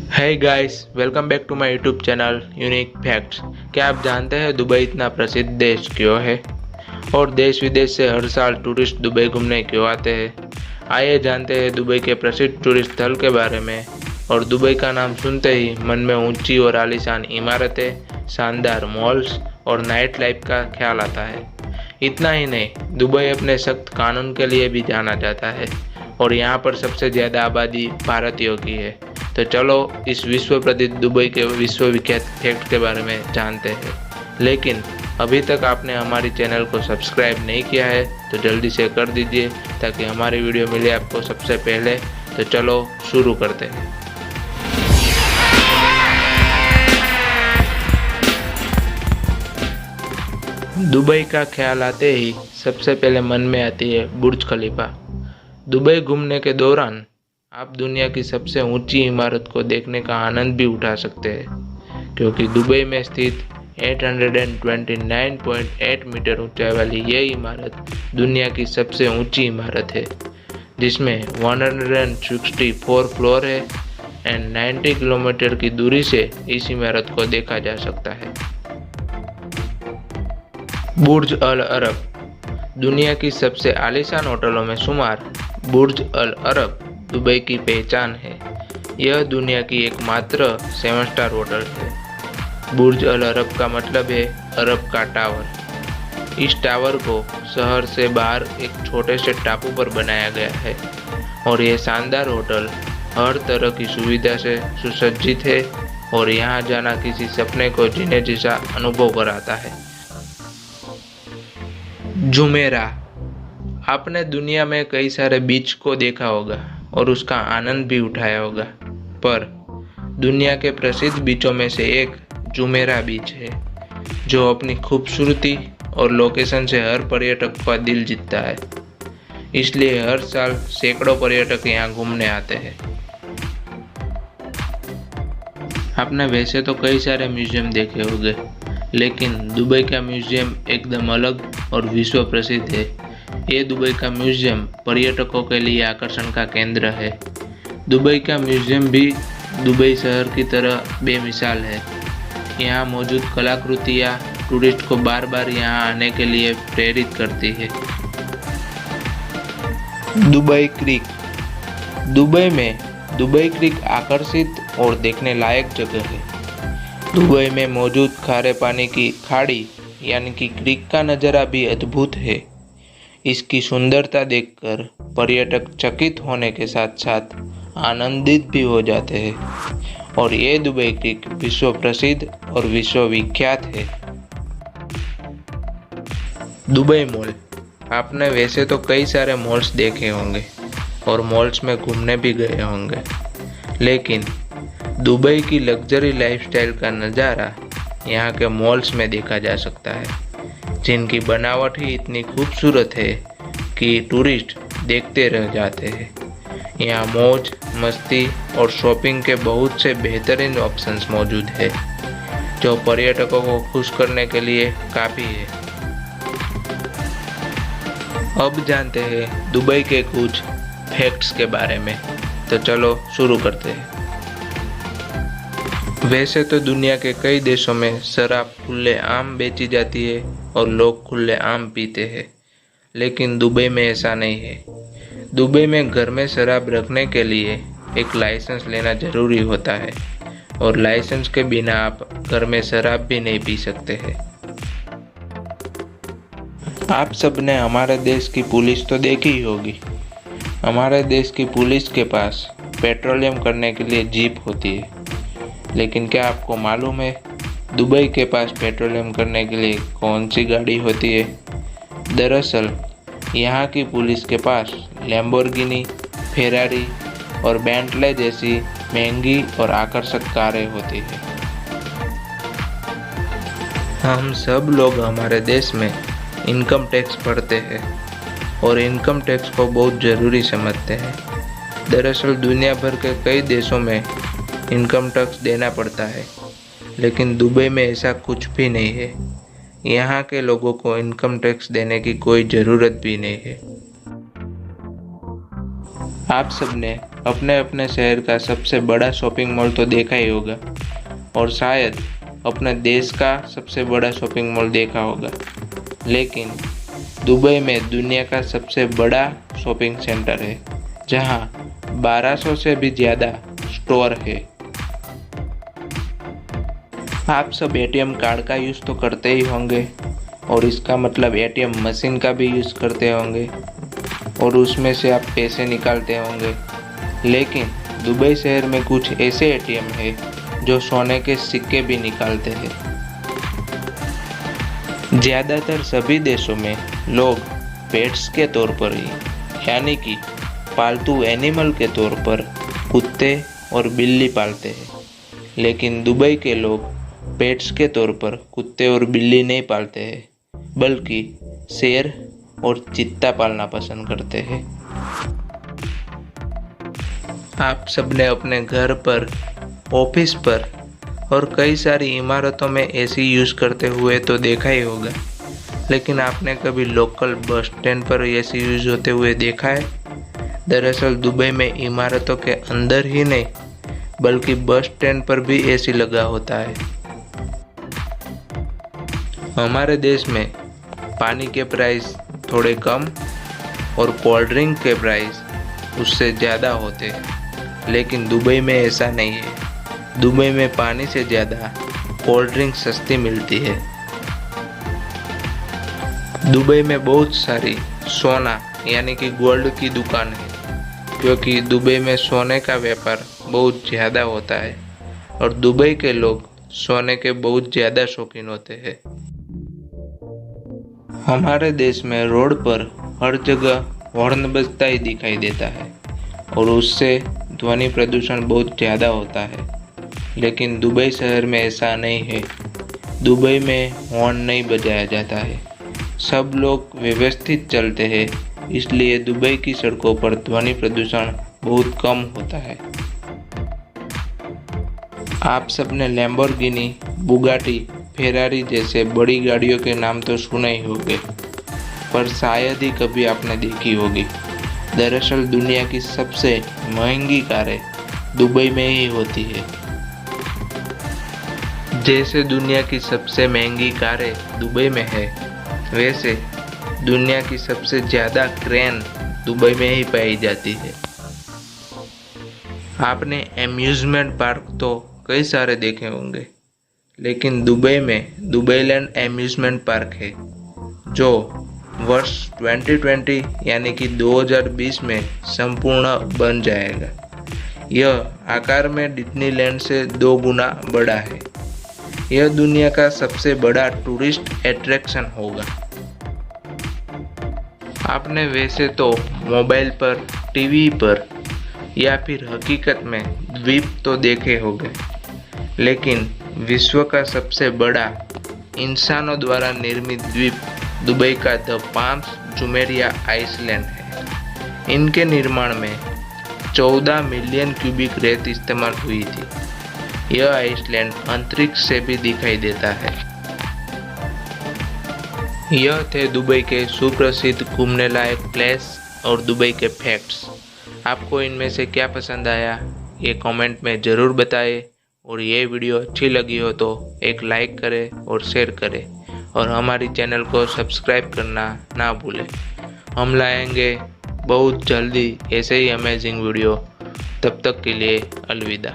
Hey guys, welcome back to my YouTube channel unique facts. क्या आप जानते हैं दुबई इतना प्रसिद्ध देश क्यों है और देश विदेश से हर साल टूरिस्ट दुबई घूमने क्यों आते हैं। आइए जानते हैं दुबई के प्रसिद्ध टूरिस्ट स्थल के बारे में। और दुबई का नाम सुनते ही मन में ऊंची और आलीशान इमारतें, शानदार मॉल्स और नाइट लाइफ का ख्याल आता है। इतना ही नहीं, दुबई अपने सख्त कानून के लिए भी जाना जाता है और यहाँ पर सबसे ज़्यादा आबादी भारतीयों की है। तो चलो इस विश्व प्रसिद्ध दुबई के विश्वविख्यात फैक्ट के बारे में जानते हैं। लेकिन अभी तक आपने हमारी चैनल को सब्सक्राइब नहीं किया है तो जल्दी से कर दीजिए ताकि हमारी वीडियो मिले आपको सबसे पहले। तो चलो शुरू करते हैं। दुबई का ख्याल आते ही सबसे पहले मन में आती है बुर्ज खलीफा। दुबई घूमने के दौरान आप दुनिया की सबसे ऊंची इमारत को देखने का आनंद भी उठा सकते हैं, क्योंकि दुबई में स्थित 829.8 मीटर ऊंचाई वाली ये इमारत दुनिया की सबसे ऊंची इमारत है, जिसमें 164 फ्लोर है एंड 90 किलोमीटर की दूरी से इस इमारत को देखा जा सकता है। बुर्ज अल अरब दुनिया की सबसे आलीशान होटलों में शुमार बुर्ज अल अरब दुबई की पहचान है। यह दुनिया की एकमात्र 7 स्टार होटल है। बुर्ज अल अरब का मतलब है अरब का टावर। इस टावर को शहर से बाहर एक छोटे से टापू पर बनाया गया है और यह शानदार होटल हर तरह की सुविधा से सुसज्जित है और यहाँ जाना किसी सपने को जीने जैसा अनुभव कराता है। जुमेरा आपने दुनिया में कई सारे बीच को देखा होगा और उसका आनंद भी उठाया होगा, पर दुनिया के प्रसिद्ध बीचों में से एक जुमेरा बीच है, जो अपनी खूबसूरती और लोकेशन से हर पर्यटक का दिल जीतता है। इसलिए हर साल सैकड़ों पर्यटक यहाँ घूमने आते हैं। आपने वैसे तो कई सारे म्यूजियम देखे होंगे, लेकिन दुबई का म्यूजियम एकदम अलग और विश्व प्रसिद्ध है। ये दुबई का म्यूजियम पर्यटकों के लिए आकर्षण का केंद्र है। दुबई का म्यूजियम भी दुबई शहर की तरह बेमिसाल है। यहाँ मौजूद कलाकृतियाँ टूरिस्ट को बार बार यहाँ आने के लिए प्रेरित करती है। दुबई क्रीक दुबई क्रीक आकर्षित और देखने लायक जगह है। दुबई में मौजूद खारे पानी की खाड़ी यानी कि क्रीक का नज़ारा भी अद्भुत है। इसकी सुंदरता देखकर पर्यटक चकित होने के साथ साथ आनंदित भी हो जाते हैं और ये दुबई क्रीक विश्व प्रसिद्ध और विश्वविख्यात है। दुबई मॉल आपने वैसे तो कई सारे मॉल्स देखे होंगे और मॉल्स में घूमने भी गए होंगे, लेकिन दुबई की लग्जरी लाइफस्टाइल का नज़ारा यहाँ के मॉल्स में देखा जा सकता है, जिनकी बनावट ही इतनी खूबसूरत है कि टूरिस्ट देखते रह जाते हैं। यहाँ मौज मस्ती और शॉपिंग के बहुत से बेहतरीन ऑप्शंस मौजूद है, जो पर्यटकों को खुश करने के लिए काफ़ी है। अब जानते हैं दुबई के कुछ फैक्ट्स के बारे में, तो चलो शुरू करते हैं। वैसे तो दुनिया के कई देशों में शराब खुलेआम बेची जाती है और लोग खुलेआम पीते हैं, लेकिन दुबई में ऐसा नहीं है। दुबई में घर में शराब रखने के लिए एक लाइसेंस लेना ज़रूरी होता है और लाइसेंस के बिना आप घर में शराब भी नहीं पी सकते हैं। आप सबने हमारे देश की पुलिस तो देखी ही होगी। हमारे देश की पुलिस के पास पेट्रोलियम करने के लिए जीप होती है, लेकिन क्या आपको मालूम है दुबई के पास पेट्रोलियम करने के लिए कौन सी गाड़ी होती है? दरअसल यहाँ की पुलिस के पास लैम्बोर्गिनी, फेरारी और बेंटले जैसी महंगी और आकर्षक कारें होती है। हम सब लोग हमारे देश में इनकम टैक्स भरते हैं और इनकम टैक्स को बहुत ज़रूरी समझते हैं। दरअसल दुनिया भर के कई देशों में इनकम टैक्स देना पड़ता है, लेकिन दुबई में ऐसा कुछ भी नहीं है। यहाँ के लोगों को इनकम टैक्स देने की कोई ज़रूरत भी नहीं है। आप सबने अपने अपने शहर का सबसे बड़ा शॉपिंग मॉल तो देखा ही होगा और शायद अपने देश का सबसे बड़ा शॉपिंग मॉल देखा होगा, लेकिन दुबई में दुनिया का सबसे बड़ा शॉपिंग सेंटर है जहां 1200 से भी ज़्यादा स्टोर है। आप सब एटीएम कार्ड का यूज़ तो करते ही होंगे और इसका मतलब एटीएम मशीन का भी यूज़ करते होंगे और उसमें से आप पैसे निकालते होंगे, लेकिन दुबई शहर में कुछ ऐसे एटीएम है जो सोने के सिक्के भी निकालते हैं। ज़्यादातर सभी देशों में लोग पेट्स के तौर पर ही, यानी कि पालतू एनिमल के तौर पर कुत्ते और बिल्ली पालते हैं, लेकिन दुबई के लोग पेट्स के तौर पर कुत्ते और बिल्ली नहीं पालते हैं, बल्कि शेर और चीता पालना पसंद करते हैं। आप सबने अपने घर पर, ऑफिस पर और कई सारी इमारतों में एसी यूज़ करते हुए तो देखा ही होगा, लेकिन आपने कभी लोकल बस स्टैंड पर एसी यूज़ होते हुए देखा है? दरअसल दुबई में इमारतों के अंदर ही नहीं बल्कि बस स्टैंड पर भी एसी लगा होता है। हमारे देश में पानी के प्राइस थोड़े कम और कोल्ड ड्रिंक के प्राइस उससे ज़्यादा होते हैं, लेकिन दुबई में ऐसा नहीं है। दुबई में पानी से ज़्यादा कोल्ड ड्रिंक सस्ती मिलती है। दुबई में बहुत सारी सोना यानी कि गोल्ड की दुकान है, क्योंकि दुबई में सोने का व्यापार बहुत ज़्यादा होता है और दुबई के लोग सोने के बहुत ज़्यादा शौकीन होते हैं। हमारे देश में रोड पर हर जगह हॉर्न बजता ही दिखाई देता है और उससे ध्वनि प्रदूषण बहुत ज़्यादा होता है, लेकिन दुबई शहर में ऐसा नहीं है। दुबई में हॉर्न नहीं बजाया जाता है, सब लोग व्यवस्थित चलते हैं, इसलिए दुबई की सड़कों पर ध्वनि प्रदूषण बहुत कम होता है। आप सबने लैम्बोर्गिनी, बुगाटी, फेरारी जैसे बड़ी गाड़ियों के नाम तो सुने ही होंगे, पर शायद ही कभी आपने देखी होगी। दरअसल दुनिया की सबसे महंगी कारें दुबई में ही होती है। जैसे दुनिया की सबसे महंगी कारें दुबई में है, वैसे दुनिया की सबसे ज़्यादा क्रेन दुबई में ही पाई जाती है। आपने एम्यूज़मेंट पार्क तो कई सारे देखे होंगे, लेकिन दुबई में दुबईलैंड एम्यूज़मेंट पार्क है जो वर्ष 2020 यानी कि 2020 में संपूर्ण बन जाएगा। यह आकार में डिज्नीलैंड से 2 गुना बड़ा है। यह दुनिया का सबसे बड़ा टूरिस्ट अट्रैक्शन होगा। आपने वैसे तो मोबाइल पर, टीवी पर या फिर हकीकत में द्वीप तो देखे होंगे, लेकिन विश्व का सबसे बड़ा इंसानों द्वारा निर्मित द्वीप दुबई का द पाम्स जुमेरिया आइसलैंड है। इनके निर्माण में 14 मिलियन क्यूबिक रेत इस्तेमाल हुई थी। यह आइसलैंड अंतरिक्ष से भी दिखाई देता है। यह थे दुबई के सुप्रसिद्ध घूमने लायक प्लेस और दुबई के फैक्ट्स। आपको इनमें से क्या पसंद आया ये कमेंट में ज़रूर बताएं, और ये वीडियो अच्छी लगी हो तो एक लाइक करें और शेयर करें, और हमारी चैनल को सब्सक्राइब करना ना भूलें। हम लाएंगे बहुत जल्दी ऐसे ही अमेजिंग वीडियो। तब तक के लिए अलविदा।